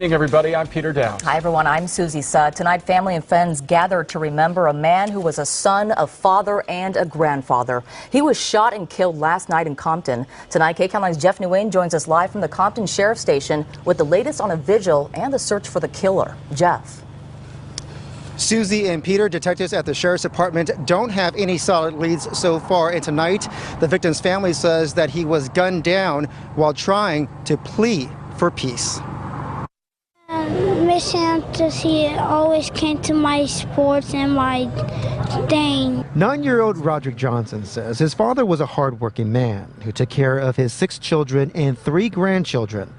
Good evening, everybody. I'm Peter Downs. Hi, everyone. I'm Susie Sutt. Tonight, family and friends gathered to remember a man who was a son, a father, and a grandfather. He was shot and killed last night in Compton. Tonight, KCAL9's Jeff Nguyen joins us live from the Compton Sheriff's Station with the latest on a vigil and the search for the killer. Jeff. Susie and Peter, detectives at the Sheriff's Department don't have any solid leads so far. And tonight, the victim's family says that he was gunned down while trying to plead for peace. Miss Santos, he always came to my sports and my thing. 9-year-old Roderick Johnson says his father was a hardworking man who took care of his 6 children and 3 grandchildren.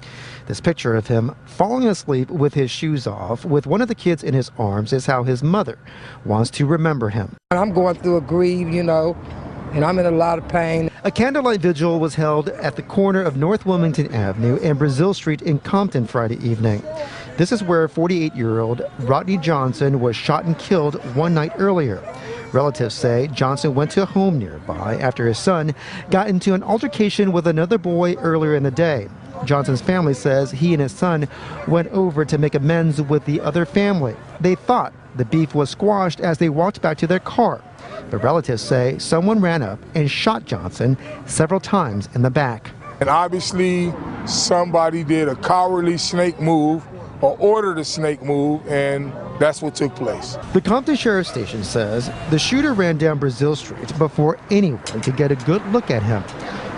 This picture of him falling asleep with his shoes off with one of the kids in his arms is how his mother wants to remember him. I'm going through a grief, and I'm in a lot of pain. A candlelight vigil was held at the corner of North Wilmington Avenue and Brazil Street in Compton Friday evening. This is where 48-year-old Rodney Johnson was shot and killed one night earlier. Relatives say Johnson went to a home nearby after his son got into an altercation with another boy earlier in the day. Johnson's family says he and his son went over to make amends with the other family. They thought the beef was squashed as they walked back to their car. But relatives say someone ran up and shot Johnson several times in the back. And obviously somebody did a cowardly snake move or ordered a snake move, and that's what took place. The Compton Sheriff's Station says the shooter ran down Brazil Street before anyone could get a good look at him.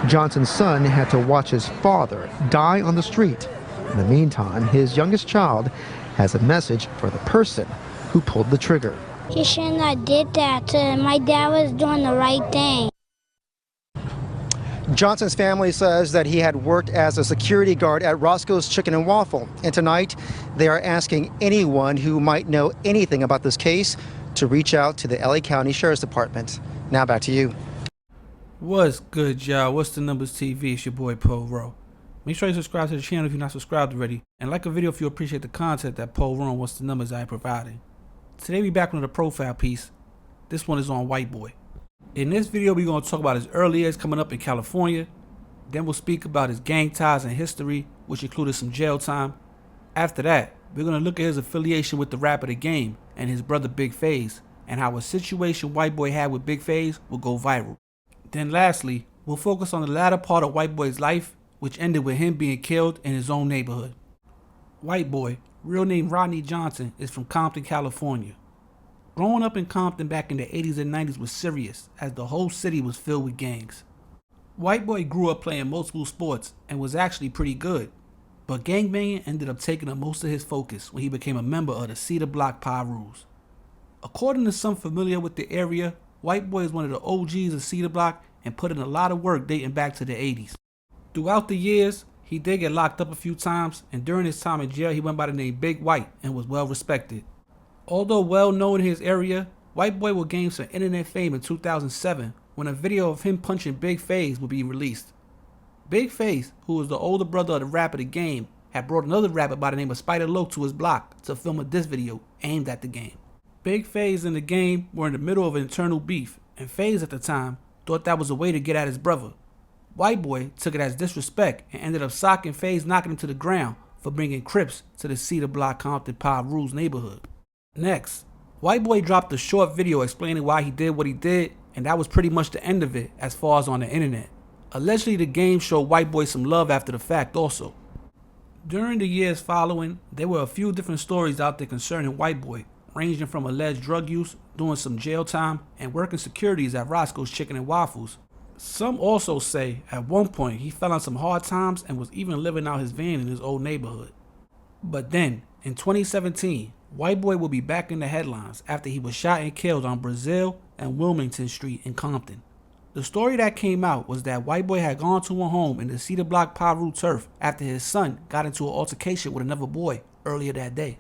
Johnson's son had to watch his father die on the street. In the meantime, his youngest child has a message for the person who pulled the trigger. He shouldn't have did that. My dad was doing the right thing. Johnson's family says that he had worked as a security guard at Roscoe's Chicken and Waffle. And tonight, they are asking anyone who might know anything about this case to reach out to the LA County Sheriff's Department. Now back to you. What's good, y'all? What's the numbers TV? It's your boy Paul Rowe. Make sure you subscribe to the channel if you're not subscribed already, and like a video if you appreciate the content that Paul Rowe and What's the Numbers I am providing. Today we back with a profile piece. This one is on White Boy. In this video we're going to talk about his early years coming up in California. Then we'll speak about his gang ties and history, which included some jail time. After that, we're going to look at his affiliation with the rapper The Game and his brother Big Faze, and how a situation White Boy had with Big Faze will go viral. Then lastly, we'll focus on the latter part of White Boy's life, which ended with him being killed in his own neighborhood. White Boy, real name Rodney Johnson, is from Compton, California. Growing up in Compton back in the 80s and 90s was serious, as the whole city was filled with gangs. White Boy grew up playing multiple sports and was actually pretty good, but gangbanging ended up taking up most of his focus when he became a member of the Cedar Block Pyrus. According to some familiar with the area, White Boy is one of the OGs of Cedar Block and put in a lot of work dating back to the 80s. Throughout the years, he did get locked up a few times, and during his time in jail he went by the name Big White and was well respected. Although well known in his area, White Boy will gain some internet fame in 2007 when a video of him punching Big Faze would be released. Big Faze, who was the older brother of the rapper The Game, had brought another rapper by the name of Spider Loc to his block to film a diss video aimed at The Game. Big Faze and The Game were in the middle of an internal beef, and Faze at the time thought that was a way to get at his brother. White Boy took it as disrespect and ended up socking Faze, knocking him to the ground for bringing Crips to the Cedar Block Compton Pyrus neighborhood. Next, White Boy dropped a short video explaining why he did what he did, and that was pretty much the end of it as far as on the internet. Allegedly, The Game showed White Boy some love after the fact also. During the years following, there were a few different stories out there concerning White Boy, ranging from alleged drug use, doing some jail time, and working securities at Roscoe's Chicken and Waffles. Some also say at one point he fell on some hard times and was even living out his van in his old neighborhood. But then, in 2017, White Boy will be back in the headlines after he was shot and killed on Brazil and Wilmington Street in Compton. The story that came out was that White Boy had gone to a home in the Cedar Block Pyrus turf after his son got into an altercation with another boy earlier that day.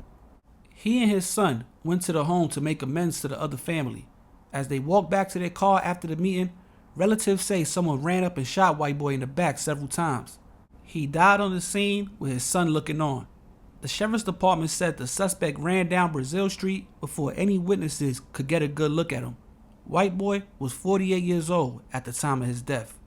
He and his son went to the home to make amends to the other family. As they walked back to their car after the meeting, relatives say someone ran up and shot White Boy in the back several times. He died on the scene with his son looking on. The Sheriff's Department said the suspect ran down Brazil Street before any witnesses could get a good look at him. White Boy was 48 years old at the time of his death.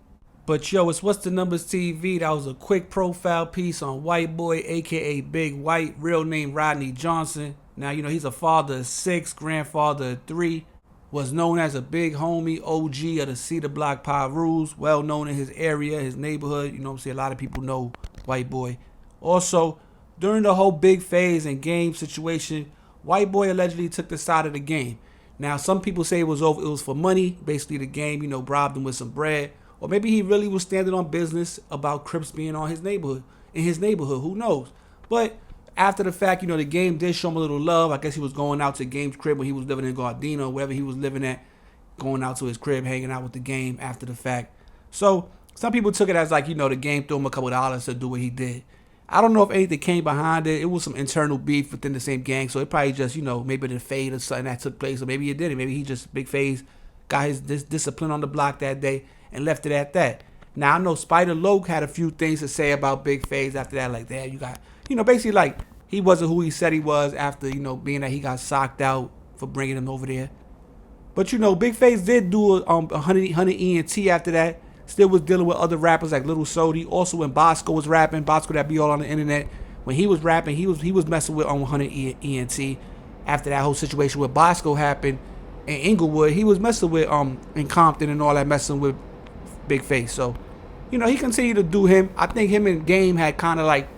But yo, it's What's the Numbers TV. That was a quick profile piece on White Boy, aka Big White, real name Rodney Johnson. Now, you know, he's a father of 6, grandfather of 3, was known as a big homie, OG of the Cedar Block Rules, well known in his area, his neighborhood. You know what I'm saying? A lot of people know White Boy. Also, during the whole Big Phase and game situation, White Boy allegedly took the side of the game. Now, some people say it was for money. Basically, the game, you know, robbed him with some bread. Or maybe he really was standing on business about Crips being on his neighborhood, who knows? But after the fact, you know, the game did show him a little love. I guess he was going out to Game's crib when he was living in Gardena, wherever he was living at, going out to his crib, hanging out with the game after the fact. So some people took it as like, you know, the game threw him a couple $dollars to do what he did. I don't know if anything came behind it. It was some internal beef within the same gang, so it probably just, you know, maybe the fade or something that took place, or maybe it didn't. Maybe he just, Big Phase, got his discipline on the block that day and left it at that. Now, I know Spider Loke had a few things to say about Big Phase after that, like, that you got, you know, basically like, he wasn't who he said he was after, you know, being that he got socked out for bringing him over there. But, you know, Big Phase did do a 100 ENT after that. Still was dealing with other rappers like Little Sody. Also, when Bosco was rapping, Bosco that be all on the internet, when he was rapping, he was messing with 100 ENT. After that whole situation with Bosco happened in Inglewood, he was messing with in Compton and all that, messing with Big Phase. So, you know, he continued to do him. I think him and Game had kind of like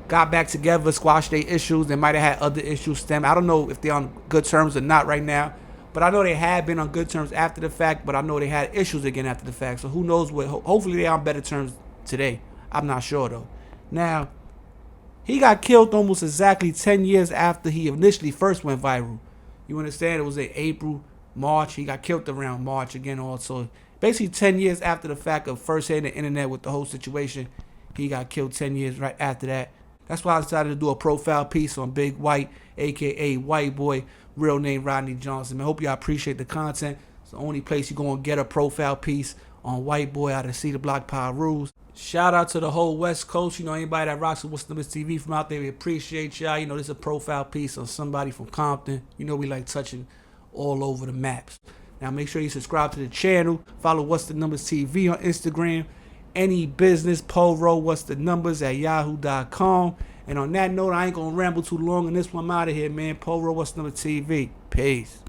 got back together, squashed their issues. They might have had other issues stem. I don't know if they're on good terms or not right now, but I know they had been on good terms after the fact, but I know they had issues again after the fact. So who knows what, hopefully they are on better terms today. I'm not sure though. Now, he got killed almost exactly 10 years after he initially first went viral. You understand? It was in April, March. He got killed around March again also. Basically 10 years after the fact of first hitting the internet with the whole situation, he got killed 10 years right after that. That's why I decided to do a profile piece on Big White, a.k.a. White Boy, real name Rodney Johnson. I hope y'all appreciate the content. It's the only place you're going to get a profile piece on White Boy out of Cedar Block Rules. Shout out to the whole West Coast. You know, anybody that rocks with What's the Numbers TV from out there, we appreciate y'all. You know, this is a profile piece on somebody from Compton. You know, we like touching all over the maps. Now, make sure you subscribe to the channel. Follow What's the Numbers TV on Instagram. Any business, Poro, What's the Numbers at yahoo.com. And on that note, I ain't going to ramble too long on this one. I'm out of here, man. Poro, What's the Numbers TV. Peace.